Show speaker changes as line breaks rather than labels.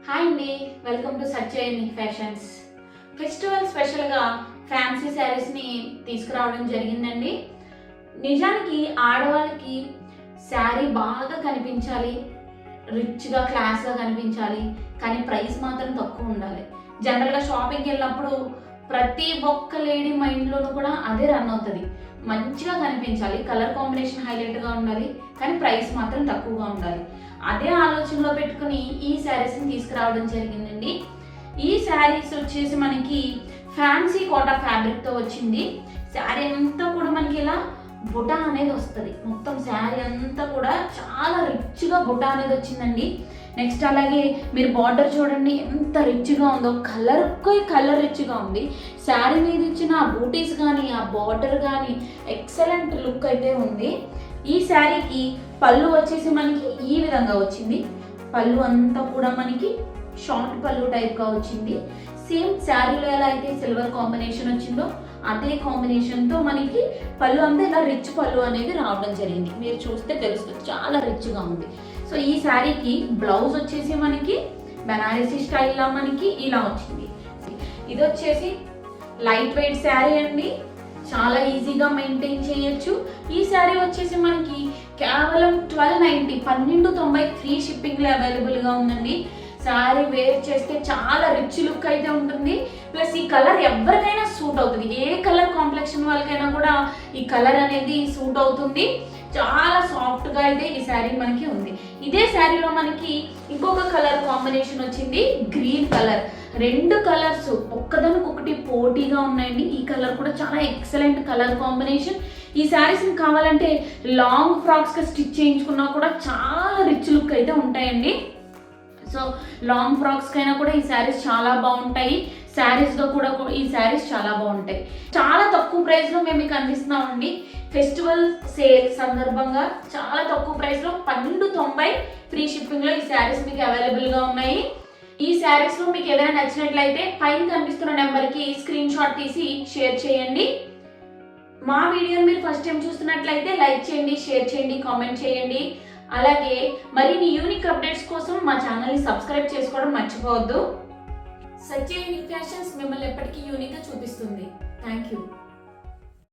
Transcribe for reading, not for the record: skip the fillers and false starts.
Hi అండి, welcome to సత్యయని fashions. Festival స్పెషల్గా fancy శారీస్ని తీసుకురావడం జరిగిందండి. నిజానికి ఆడవాళ్ళకి శారీ బాగా కనిపించాలి, రిచ్గా క్లాస్గా కనిపించాలి, కానీ ప్రైస్ మాత్రం తక్కువ ఉండాలి. జనరల్గా షాపింగ్కి వెళ్ళినప్పుడు ప్రతి ఒక్క లేడీ మైండ్లోనూ కూడా అదే రన్ అవుతుంది. మంచిగా కనిపించాలి, కలర్ కాంబినేషన్ హైలైట్గా ఉండాలి, కానీ ప్రైస్ మాత్రం తక్కువగా ఉండాలి. అదే ఆలోచనలో పెట్టుకుని ఈ శారీస్ని తీసుకురావడం జరిగిందండి. ఈ శారీస్ వచ్చేసి మనకి ఫ్యాన్సీ కోటా ఫ్యాబ్రిక్తో వచ్చింది. శారీ అంతా కూడా మనకి ఇలా బుటా అనేది వస్తుంది. మొత్తం శారీ అంతా కూడా చాలా రిచ్గా బుటా అనేది వచ్చిందండి. నెక్స్ట్ అలాగే మీరు బార్డర్ చూడండి ఎంత రిచ్గా ఉందో, కలర్ రిచ్గా ఉంది. శారీ మీద ఇచ్చిన ఆ బూటీస్ కానీ ఆ బార్డర్ కానీ ఎక్సలెంట్ లుక్ అయితే ఉంది. ఈ శారీకి పళ్ళు వచ్చేసి మనకి ఈ విధంగా వచ్చింది. పళ్ళు అంతా కూడా మనకి షార్ట్ పళ్ళు టైప్గా వచ్చింది. సేమ్ శారీలో ఎలా అయితే సిల్వర్ కాంబినేషన్ వచ్చిందో అదే కాంబినేషన్తో మనకి పళ్ళు అంతా ఇలా రిచ్ పళ్ళు అనేది రావడం జరిగింది. మీరు చూస్తే తెలుస్తుంది, చాలా రిచ్గా ఉంది. సో ఈ శారీకి బ్లౌజ్ వచ్చేసి మనకి బనారసీ స్టైల్లో మనకి ఇలా వచ్చింది. ఇది వచ్చేసి లైట్ వెయిట్ శారీ అండి, చాలా ఈజీగా మెయింటైన్ చేయొచ్చు. ఈ శారీ వచ్చేసి మనకి కేవలం 1290 ఫ్రీ షిప్పింగ్లో అవైలబుల్గా ఉందండి. శారీ వేర్ చేస్తే చాలా రిచ్ లుక్ అయితే ఉంటుంది. ప్లస్ ఈ కలర్ ఎవరికైనా సూట్ అవుతుంది. ఏ కలర్ కాంప్లెక్షన్ వాళ్ళకైనా కూడా ఈ కలర్ అనేది సూట్ అవుతుంది. చాలా సాఫ్ట్గా అయితే ఈ శారీ మనకి ఉంది. ఇదే శారీలో మనకి ఇంకొక కలర్ కాంబినేషన్ వచ్చింది, గ్రీన్ కలర్. రెండు కలర్స్ ఒక్కదానికొకటి పోటీగా ఉన్నాయండి. ఈ కలర్ కూడా చాలా ఎక్సలెంట్ కలర్ కాంబినేషన్. ఈ శారీస్ని కావాలంటే లాంగ్ ఫ్రాక్స్గా స్టిచ్ చేయించుకున్నా కూడా చాలా రిచ్ లుక్ అయితే ఉంటాయండి. సో లాంగ్ ఫ్రాక్స్కి అయినా కూడా ఈ శారీస్ చాలా బాగుంటాయి. శారీస్గా కూడా ఈ శారీస్ చాలా బాగుంటాయి. చాలా తక్కువ ప్రైస్లో మేము మీకు అందిస్తున్నామండి. ఫెస్టివల్ సేల్ సందర్భంగా చాలా తక్కువ ప్రైస్లో 1290 ఫ్రీ షిప్పింగ్లో ఈ శారీస్ మీకు అవైలబుల్గా ఉన్నాయి. ఈ శారీస్లో మీకు ఏదైనా నచ్చినట్లయితే పైన కనిపిస్తున్న నెంబర్కి స్క్రీన్ షాట్ తీసి షేర్ చేయండి. మా వీడియోని మీరు ఫస్ట్ టైం చూస్తున్నట్లయితే లైక్ చేయండి, షేర్ చేయండి, కామెంట్ చేయండి. అలాగే మరిన్ని యూనిక్ అప్డేట్స్ కోసం మా ఛానల్ని సబ్స్క్రైబ్ చేసుకోవడం మర్చిపోవద్దు. సత్యయని ఫ్యాషన్స్ మిమ్మల్ని ఎప్పటికీ యూనిక్గా చూపిస్తుంది. Thank you.